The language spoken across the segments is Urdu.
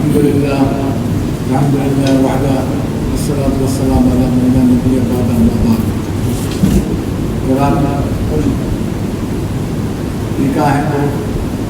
الحمدللہ وحدہ والصلاۃ والسلام علی من لا نبی بعدہ اما بعد۔ نکاح ہے تو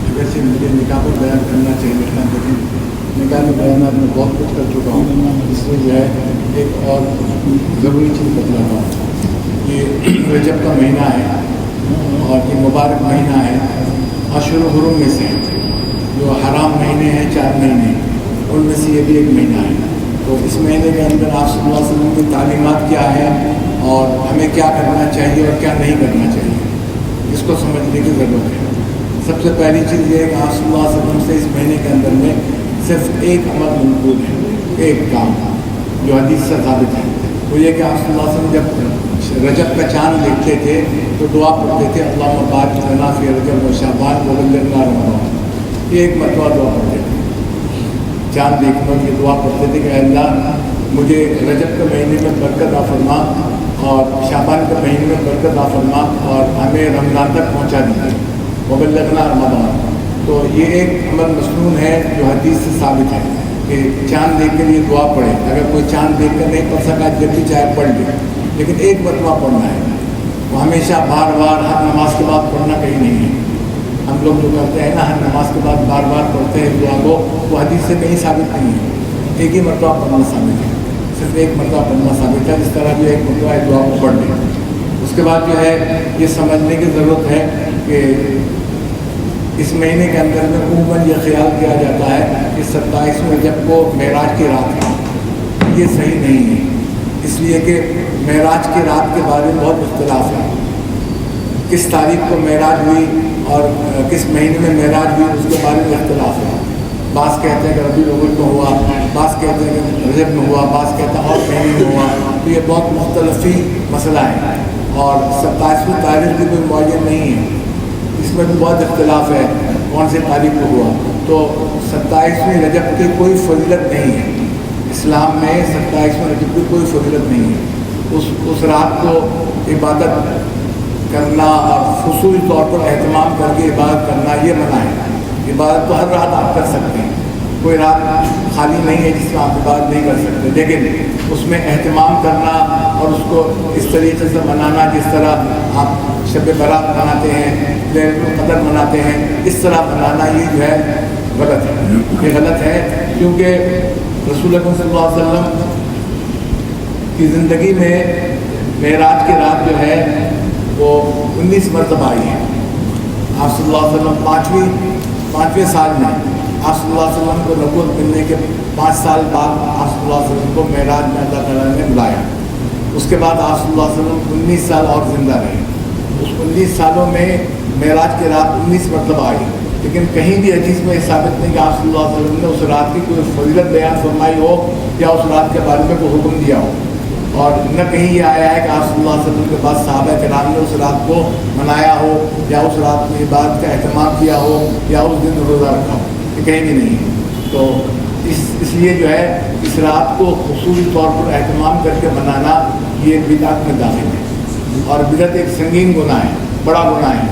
اگرچہ مجھے نکاح پر بیان کرنا چاہیے تھا، لیکن نکاح کے بیانات میں بہت کچھ کر چکا ہوں، اس لیے جو ہے ایک اور ضروری چیز بتلاتا ہوں۔ یہ رجب کا مہینہ ہے اور یہ مبارک مہینہ ہے، اشہر حرم میں سے جو حرام مہینے ہیں 4 مہینے، ان میں سے یہ بھی ایک مہینہ ہے۔ تو اس مہینے کے اندر آپ صلی اللہ علیہ وسلم کی تعلیمات کیا ہے اور ہمیں کیا کرنا چاہیے اور کیا نہیں کرنا چاہیے، اس کو سمجھنے کی ضرورت ہے۔ سب سے پہلی چیز یہ ہے کہ آپ صلی اللہ علیہ وسلم سے اس مہینے کے اندر میں صرف ایک عمل منقول ہے، ایک کام جو حدیث سے ثابت ہے، وہ یہ کہ آپ صلی اللہ علیہ وسلم جب رجب کا چاند دیکھتے تھے تو دعا پڑھتے تھے اللہم بارک لنا فی رجب و شعبان وبلغنا رمضان۔ یہ ایک مرتبہ دعا پڑھتے تھے، چاند دیکھنے کی دعا پڑھتے تھے کہ اے اللہ مجھے رجب کے مہینے میں برکت عطا فرما اور شعبان کے مہینے میں برکت عطا فرما اور ہمیں رمضان تک پہنچا دیجیے وبلغنا رمضان۔ تو یہ ایک عمل مسنون ہے جو حدیث سے ثابت ہے کہ چاند دیکھ کے لیے دعا پڑھے۔ اگر کوئی چاند دیکھ کر نہیں پڑھ سکا جب بھی چاہے پڑھ لے، لیکن ایک مرتبہ پڑھنا ہے، وہ ہمیشہ بار بار ہر نماز کے بعد پڑھنا کہیں نہیں ہے۔ ہم لوگ جو کرتے ہیں نا، ہر نماز کے بعد بار بار پڑھتے ہیں دعا کو، وہ حدیث سے کہیں ثابت نہیں ہے، ایک ہی مرتبہ پڑھنا ثابت ہے، صرف ایک مرتبہ پڑھنا ثابت ہے۔ اس طرح جو ایک مرتبہ دعا کو پڑھ لیں۔ اس کے بعد جو ہے یہ سمجھنے کی ضرورت ہے کہ اس مہینے کے اندر میں عموماً یہ خیال کیا جاتا ہے کہ 27 رجب کو معراج کی رات ہے، یہ صحیح نہیں ہے، اس لیے کہ معراج کی رات کے بارے میں بہت اختلاف ہے، کس تاریخ کو معراج ہوئی اور کس مہینے میں معراج ہوئی اس کے بارے میں اختلاف ہے۔ بعض کہتے ہیں کہ ربیع الاول میں ہوا، بعض کہتے ہیں کہ رجب میں ہوا، بعض کہتے ہیں اور مہینے میں ہوا، تو یہ بہت مختلفی مسئلہ ہے اور 27ویں تاریخ کی کوئی معین نہیں ہے، اس میں بھی بہت اختلاف ہے کون سی تاریخ کو ہوا۔ تو 27ویں رجب کی کوئی فضیلت نہیں ہے، اسلام میں 27ویں رجب کی کوئی فضیلت نہیں ہے۔ اس رات کو عبادت کرنا اور خصوصی طور پر اہتمام کر کے عبادت کرنا یہ منع ہے۔ عبادت تو ہر رات آپ کر سکتے ہیں، کوئی رات خالی نہیں ہے جس میں آپ عبادت نہیں کر سکتے، لیکن اس میں اہتمام کرنا اور اس کو اس طریقے سے منانا جس طرح آپ شب برات مناتے ہیں، لیلۃ القدر مناتے ہیں، اس طرح منانا یہ جو ہے غلط ہے، یہ غلط ہے، کیونکہ رسول اکرم صلی اللہ علیہ وسلم کی زندگی میں معراج کی رات جو ہے وہ 19 مرتبہ آئی ہے۔ آپ صلی اللہ علیہ وسلم پانچویں سال میں آپ صلی اللہ علیہ وسلم کو نبوت ملنے کے 5 سال بعد آپ صلی اللہ علیہ وسلم کو معراج میں اللہ تعالیٰ نے بلایا۔ اس کے بعد آپ صلی اللہ علیہ وسلم 19 سال اور زندہ رہے۔ اس 19 سالوں میں معراج کی رات 19 مرتبہ آئی، لیکن کہیں بھی حدیث میں یہ ثابت نہیں کہ آپ صلی اللہ علیہ وسلم نے اس رات کی کوئی فضیلت بیان فرمائی ہو یا اس رات کے بارے میں کوئی حکم دیا ہو، اور نہ کہیں یہ آیا ہے کہ آپ صلی اللہ علیہ وسلم کے بعد صحابہ کرام نے اس رات کو منایا ہو یا اس رات میں عبادت کا اہتمام کیا ہو یا اس دن روزہ رکھا ہو، یہ کہیں بھی نہیں ہے۔ تو اس لیے جو ہے اس رات کو خصوصی طور پر اہتمام کر کے منانا یہ بدعت میں داخل ہے، اور بدعت ایک سنگین گناہ ہے، بڑا گناہ ہے،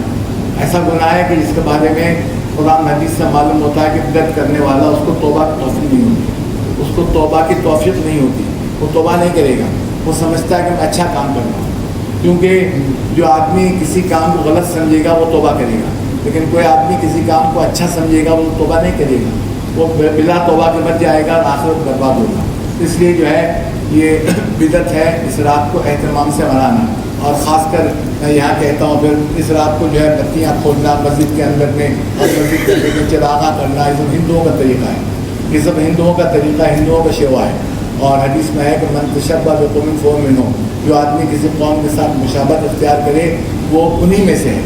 ایسا گناہ ہے کہ جس کے بارے میں قرآن حدیث سے معلوم ہوتا ہے کہ بدعت کرنے والا اس کو توبہ کی توفیق نہیں ہوتی، اس کو توبہ کی توفیق نہیں ہوتی، وہ توبہ نہیں کرے گا، وہ سمجھتا ہے کہ میں اچھا کام کروں، کیونکہ جو آدمی کسی کام کو غلط سمجھے گا وہ توبہ کرے گا، لیکن کوئی آدمی کسی کام کو اچھا سمجھے گا وہ توبہ نہیں کرے گا، وہ بلا توبہ کے مر جائے گا اور آخرت برباد ہوگا۔ اس لیے جو ہے یہ بدعت ہے اس رات کو اہتمام سے منانا، اور خاص کر میں یہاں کہتا ہوں پھر اس رات کو جو ہے بتیاں کھولنا مسجد کے اندر میں اور مسجد کے اندر میں چراغاں کرنا، یہ سب ہندوؤں کا طریقہ ہے، یہ سب ہندوؤں کا طریقہ، ہندوؤں کا شیوا ہے، اور حدیث میں ہے کہ من تشبہ بقوم فہو منہم، جو آدمی کسی قوم کے ساتھ مشابہت اختیار کرے وہ انہی میں سے ہے،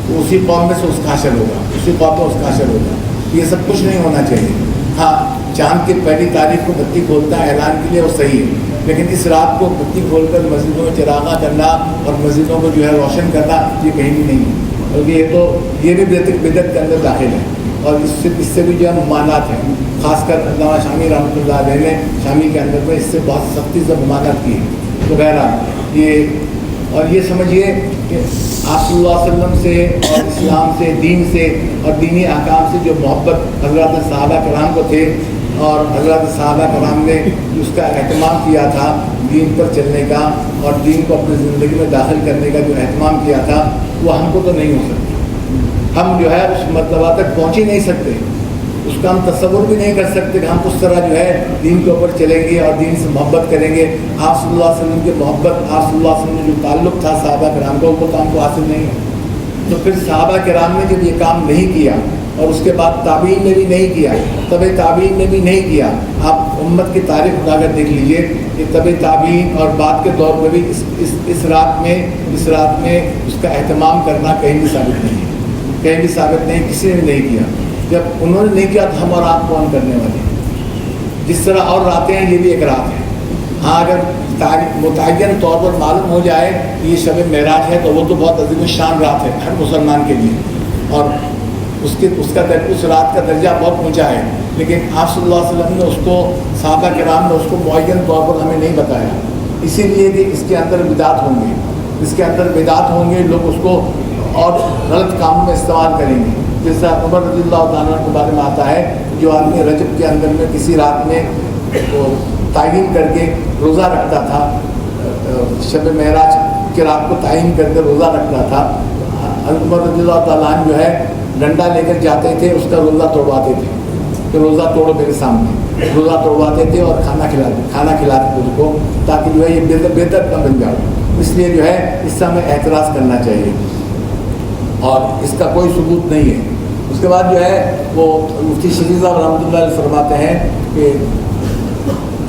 تو اسی قوم میں سے اس کا حشر ہوگا، اسی قوم میں اس کا حشر ہوگا۔ یہ سب کچھ نہیں ہونا چاہیے۔ ہاں چاند کی پہلی تاریخ کو بتی کھولتا ہے اعلان کے لیے وہ صحیح ہے، لیکن اس رات کو بتی کھول کر مسجدوں میں چراغاں کرنا اور مسجدوں کو جو ہے روشن کرنا یہ کہیں بھی نہیں ہے، بلکہ یہ بھی بدعت کے اندر داخل ہے، اور اس سے بھی جو ہے ممانعت ہے، خاص کر علامہ شامی رحمۃ اللہ علیہ نے شامی کے اندر میں اس سے بہت سختی سے ممانعت کی ہے۔ تو بہرحال یہ سمجھیے کہ آپ صلی اللہ علیہ وسلم سے اور اسلام سے، دین سے اور دینی احکام سے جو محبت حضرات صحابہ کرام کو تھے، اور حضرات صحابہ کرام نے اس کا اہتمام کیا تھا دین پر چلنے کا اور دین کو اپنی زندگی میں داخل کرنے کا جو اہتمام کیا تھا وہ ہم کو تو نہیں ہو سکتا. ہم جو ہے اس مرتبہ تک پہنچ ہی نہیں سکتے, اس کا ہم تصور بھی نہیں کر سکتے کہ ہم اس طرح جو ہے دین کے اوپر چلیں گے اور دین سے محبت کریں گے. آپ صلی اللہ علیہ وسلم کی محبت, آپ صلی اللہ علیہ وسلم جو تعلق تھا صحابہ کرام کا, وہ تو ہم کو حاصل نہیں ہے. تو پھر صحابہ کرام نے جب یہ کام نہیں کیا اور اس کے بعد تابعین نے بھی نہیں کیا, طبع تابعین نے بھی نہیں کیا. آپ امت کی تاریخ اٹھا کر دیکھ لیجئے کہ طبع تابعین اور بعد کے دور میں بھی اس رات میں اس کا اہتمام کرنا کہیں بھی ثابت نہیں ہے, کہیں بھی ثابت نہیں, کسی نے بھی نہیں کیا. جب انہوں نے نہیں کیا تو ہم اور آپ کون کرنے والے ہیں؟ جس طرح اور راتیں ہیں, یہ بھی ایک رات ہے. ہاں اگر متعین طور پر معلوم ہو جائے کہ یہ شب معراج ہے تو وہ تو بہت عظیم الشان رات ہے ہر مسلمان کے لیے, اور اس رات کا درجہ بہت اونچا ہے. لیکن آپ صلی اللہ علیہ وسلم نے اس کو, صحابہ کرام نے اس کو معین طور پر ہمیں نہیں بتایا, اسی لیے کہ اس کے اندر بدعت ہوں گے, لوگ اس کو اور غلط کاموں میں استعمال کریں گے. جیسا عمر رضی اللہ تعالیٰ کے بارے میں آتا ہے, جو آدمی رجب کے اندر میں کسی رات میں تعین کر کے روزہ رکھتا تھا, شب معراج کی رات کو تعین کر کے روزہ رکھتا تھا, عمر رضی اللہ تعالیٰ جو ہے ڈنڈا لے کر جاتے تھے, اس کا روزہ توڑواتے تھے کہ روزہ توڑو میرے سامنے, روزہ توڑواتے تھے اور کھانا کھلاتے تھے اس کو, تاکہ جو ہے یہ بہتر نہ بن جاؤ. اس لیے جو ہے اس سے ہمیں اعتراض کرنا چاہیے اور اس کا کوئی ثبوت نہیں ہے. اس کے بعد جو ہے وہ مفتی شفیع صاحب رحمۃ اللہ علیہ فرماتے ہیں کہ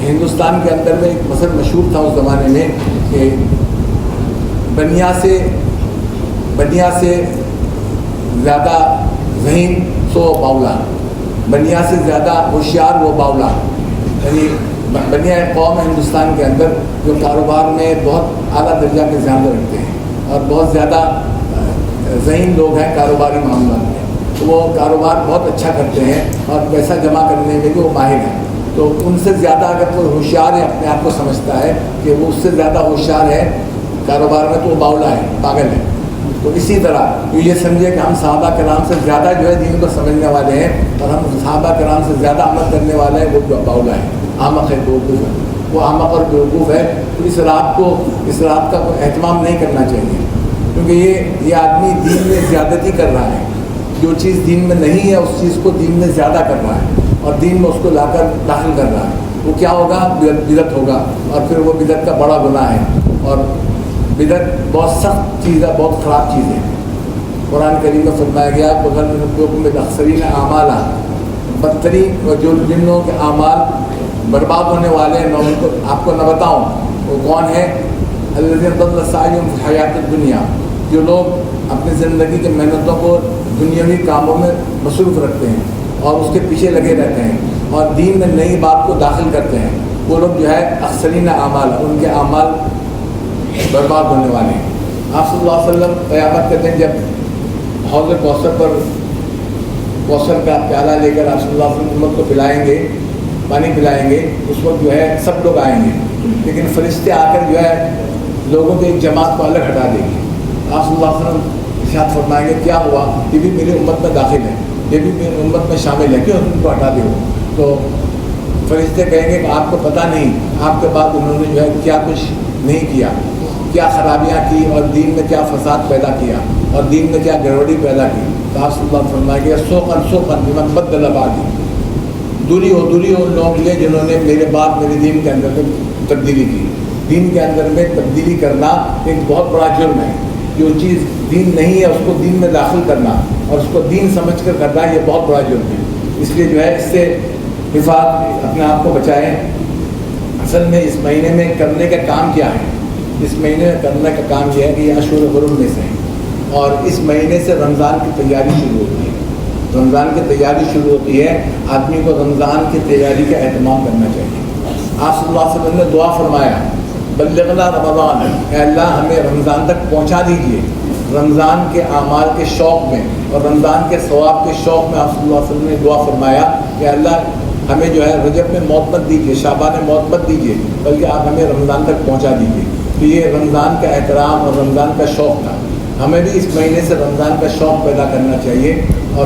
ہندوستان کے اندر میں ایک مثل مشہور تھا اس زمانے میں کہ بنیا سے زیادہ ذہین سو باولا, بنیا سے زیادہ ہوشیار وہ باولا. یعنی بنیا ایک قوم ہے ہندوستان کے اندر جو کاروبار میں بہت اعلیٰ درجہ کے ذہن رکھتے ہیں اور بہت زیادہ ذہین لوگ ہیں کاروباری معاملات میں. تو وہ کاروبار بہت اچھا کرتے ہیں اور پیسہ جمع کرنے میں بھی وہ ماہر ہیں. تو ان سے زیادہ اگر کوئی ہوشیار ہے, اپنے آپ کو سمجھتا ہے کہ وہ اس سے زیادہ ہوشیار ہے کاروبار میں, تو وہ باولا ہے, پاگل ہے. تو اسی طرح یہ سمجھے کہ ہم صحابہ کرام سے زیادہ جو ہے دین کو سمجھنے والے ہیں اور ہم صحابہ کرام سے زیادہ عمل کرنے والے ہیں, وہ باولا ہے, احمق ہے, بیوقوف ہے. وہ احمق اور بیوقوف ہے. تو اس رات کا کوئی اہتمام نہیں کرنا چاہیے, کیونکہ یہ آدمی دین میں زیادتی کر رہا ہے. جو چیز دین میں نہیں ہے اس چیز کو دین میں زیادہ کر رہا ہے اور دین میں اس کو لا کر داخل کر رہا ہے. وہ کیا ہوگا؟ بدعت ہوگا, اور پھر وہ بدعت کا بڑا گناہ ہے. اور بدعت بہت سخت چیز ہے, بہت خراب چیز ہے. قرآن کریم میں فرمایا گیا بغیر اکثرین اعمال, بدترین جو جن لوگوں کے اعمال برباد ہونے والے ہیں, میں ان کو آپ کو نہ بتاؤں وہ کون ہے؟ الذین ضل سعیہم فی الحیاۃ الدنیا, جو لوگ اپنی زندگی کے محنتوں کو دنیاوی کاموں میں مصروف رکھتے ہیں اور اس کے پیچھے لگے رہتے ہیں اور دین میں نئی بات کو داخل کرتے ہیں, وہ لوگ جو ہے اکثرین اعمال, ان کے اعمال برباد ہونے والے ہیں. آپ صلی اللہ علیہ وسلم قیامت کے دن جب حوض کوثر کا پیالہ لے کر آپ صلی اللہ علیہ وسلم کو پلائیں گے, پانی پلائیں گے, اس وقت جو ہے سب لوگ آئیں گے, لیکن فرشتے آ کر جو ہے لوگوں کی ایک جماعت کو الگ ہٹا دیں گے. آپ صلی اللہ علیہ وسلم ارشاد فرمائیں گے کیا ہوا, یہ بھی میری امت میں داخل ہے, یہ بھی میری امت میں شامل ہے, کیوں ان کو ہٹا دو؟ تو فرشتے کہیں گے کہ آپ کو پتہ نہیں آپ کے بعد انہوں نے جو ہے کیا کچھ نہیں کیا, کیا خرابیاں کی اور دین میں کیا فساد پیدا کیا اور دین میں کیا گڑبڑی پیدا کی. تو آپ صلی اللہ علیہ وسلم فرمائیں گے سوقن بمن بدل بعدی, دوری ہو ان لوگوں کے لیے جنہوں نے میرے بعد میرے دین کے اندر میں تبدیلی کی. دین کے اندر میں تبدیلی کرنا ایک بہت بڑا جرم ہے. جو چیز دین نہیں ہے اس کو دین میں داخل کرنا اور اس کو دین سمجھ کر کرنا, یہ بہت بڑا جرم ہے. اس لیے جو ہے اس سے حفاظت, اپنے آپ کو بچائیں. اصل میں اس مہینے میں کرنے کا کام کیا ہے؟ اس مہینے میں کرنے کا کام یہ ہے کہ یہ اشہر حرم میں سے ہیں اور اس مہینے سے رمضان کی تیاری شروع ہوتی ہے. رمضان کی تیاری شروع ہوتی ہے, آدمی کو رمضان کی تیاری کا اہتمام کرنا چاہیے. آپ صلی اللہ علیہ وسلم نے دعا فرمایا بلغنا رمضان, اے اللہ ہمیں رمضان تک پہنچا دیجیے. رمضان کے اعمال کے شوق میں اور رمضان کے ثواب کے شوق میں آپ صلی اللہ علیہ وسلم نے دعا فرمایا کہ اللہ ہمیں جو ہے رجب میں موت مت دیجیے, شعبان میں موت مت دیجیے, بلکہ آپ ہمیں رمضان تک پہنچا دیجیے. تو یہ رمضان کا احترام اور رمضان کا شوق تھا. ہمیں بھی اس مہینے سے رمضان کا شوق پیدا کرنا چاہیے اور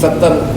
70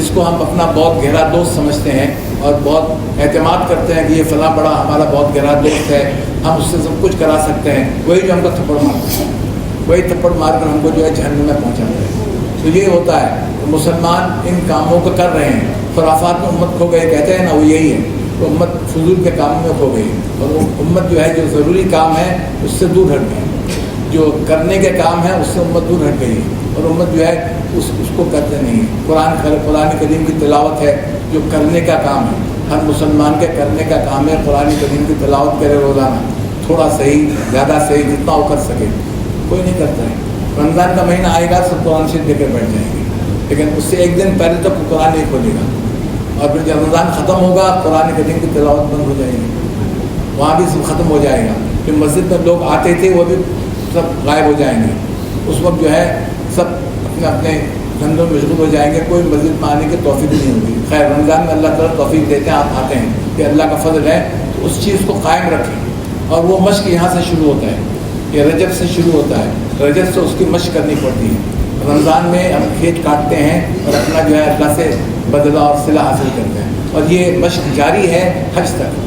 جس کو ہم اپنا بہت گہرا دوست سمجھتے ہیں اور بہت اعتماد کرتے ہیں کہ یہ فلاں بڑا ہمارا بہت گہرا دوست ہے, ہم اس سے سب کچھ کرا سکتے ہیں, وہی جو ہم کو تھپڑ مارتا ہے, وہی تھپڑ مار کر ہم کو جو ہے جہنم میں پہنچاتا ہے. تو یہ ہوتا ہے مسلمان ان کاموں کو کر رہے ہیں. خرافات میں امت کھو گئے کہتے ہیں نا, وہ یہی ہے. تو امت فضول کے کاموں میں کھو گئی, اور وہ امت جو ہے جو ضروری کام ہے اس سے دور ہٹ گئی, جو کرنے کے کام ہے اس سے امت دور ہٹ گئی, اور امت جو ہے اس کو کرتے نہیں. قرآن کریم کی تلاوت ہے جو کرنے کا کام ہے, ہر مسلمان کے کرنے کا کام ہے قرآن کریم کی تلاوت کرے روزانہ, تھوڑا صحیح زیادہ صحیح جتنا وہ کر سکے. کوئی نہیں کرتا ہے. رمضان کا مہینہ آئے گا سب قرآن شریف لے کر بیٹھ جائیں گے, لیکن اس سے ایک دن پہلے تک قرآن نہیں کھولے گا, اور پھر جب رمضان ختم ہوگا قرآن کریم کی تلاوت بند ہو جائے گی, وہاں بھی سب ختم ہو جائے گا. جو مسجد میں لوگ آتے تھے وہ بھی سب غائب ہو جائیں گے. اس وقت جو ہے سب اپنے اپنے دھندوں میں مشغول ہو جائیں گے, کوئی مسجد میں آنے کی توفیق نہیں ہوگی. خیر رمضان میں اللہ تعالیٰ توفیق دیتے ہیں, آپ آتے ہیں کہ اللہ کا فضل ہے, تو اس چیز کو قائم رکھیں. اور وہ مشق یہاں سے شروع ہوتا ہے, یہ رجب سے شروع ہوتا ہے. رجب سے اس کی مشق کرنی پڑتی ہے. رمضان میں ہم کھیت کاٹتے ہیں اور اپنا جو ہے اللہ سے بدلہ اور صلہ حاصل کرتے ہیں, اور یہ مشق جاری ہے حج تک.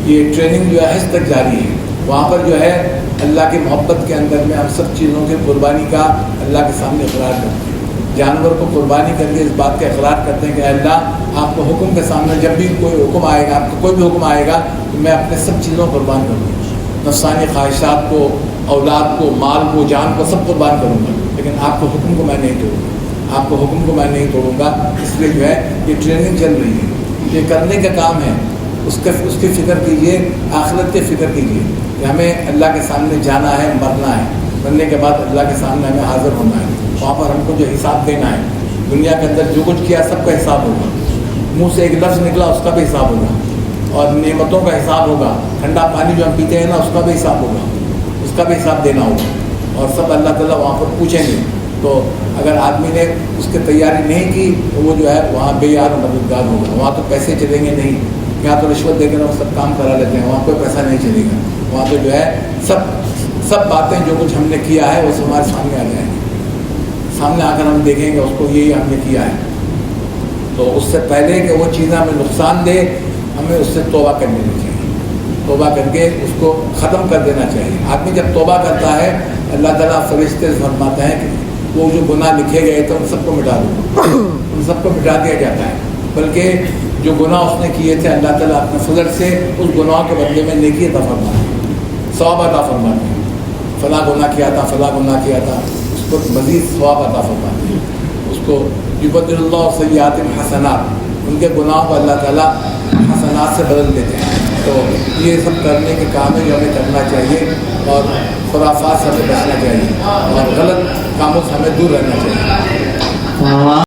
یہ ٹریننگ جو ہے حج تک جاری ہے. وہاں پر جو ہے اللہ کی محبت کے اندر میں ہم سب چیزوں کی قربانی کا اللہ کے سامنے اقرار کرتے ہیں. جانور کو قربانی کر کے اس بات کا اقرار کرتے ہیں کہ اللہ آپ کو حکم کے سامنے جب بھی کوئی حکم آئے گا, آپ کو کوئی بھی حکم آئے گا, تو میں اپنے سب چیزوں کو قربان کروں گا. نفسانی خواہشات کو, اولاد کو, مال کو, جان کو سب قربان کروں گا, لیکن آپ کو حکم کو میں نہیں توڑوں گا. آپ کو حکم کو میں نہیں توڑوں گا. اس لیے جو ہے یہ ٹریننگ چل رہی ہے, یہ کرنے کا کام ہے. اس کی فکر کیجیے, آخرت کی فکر کیجیے کہ ہمیں اللہ کے سامنے جانا ہے, مرنا ہے. مرنے کے بعد اللہ کے سامنے ہمیں حاضر ہونا ہے. وہاں پر ہم کو جو حساب دینا ہے, دنیا کے اندر جو کچھ کیا سب کا حساب ہوگا. منہ سے ایک لفظ نکلا اس کا بھی حساب ہوگا, اور نعمتوں کا حساب ہوگا. ٹھنڈا پانی جو ہم پیتے ہیں نا اس کا بھی حساب ہوگا, اس کا بھی حساب دینا ہوگا. اور سب اللہ تعالیٰ وہاں پر پوچھیں گے. تو اگر آدمی نے اس کی تیاری نہیں کی تو وہ جو ہے وہاں بے یار و مددگار ہوگا. وہاں تو پیسے چلیں گے نہیں, یہاں تو رشوت دے کے وہ سب کام کرا لیتے ہیں, وہاں کوئی پیسہ نہیں چلے گا. وہاں تو جو ہے سب باتیں جو کچھ ہم نے کیا ہے وہ سب ہمارے سامنے آ جائیں گے. سامنے آ کر ہم دیکھیں گے اس کو یہی ہم نے کیا ہے. تو اس سے پہلے کہ وہ چیزیں ہمیں نقصان دے, ہمیں اس سے توبہ کر لینی چاہیے. توبہ کر کے اس کو ختم کر دینا چاہیے. آدمی جب توبہ کرتا ہے اللہ تعالیٰ فرشتے سے فرماتے ہیں کہ وہ جو گناہ لکھے گئے تھے ان سب کو مٹا دو, ان سب کو مٹا دیا جاتا ہے. بلکہ جو گناہ اس نے کیے تھے اللہ تعالیٰ اپنے فضل سے اس گناہ کے بدلے میں نیکی عطا فرماتے ہیں, ثواب عطا فرماتے ہیں. فلاں گناہ کیا تھا, فلاں گناہ کیا تھا, اس کو مزید ثواب عطا فرماتے ہیں. اس کو یبدل اللہ سیئات حسنات, ان کے گناہوں کو اللہ تعالیٰ حسنات سے بدل دیتے ہیں. تو یہ سب کرنے کے کام ہے جو ہمیں کرنا چاہیے, اور خرافات سے ہمیں بچنا چاہیے, اور غلط کاموں سے ہمیں دور رہنا چاہیے.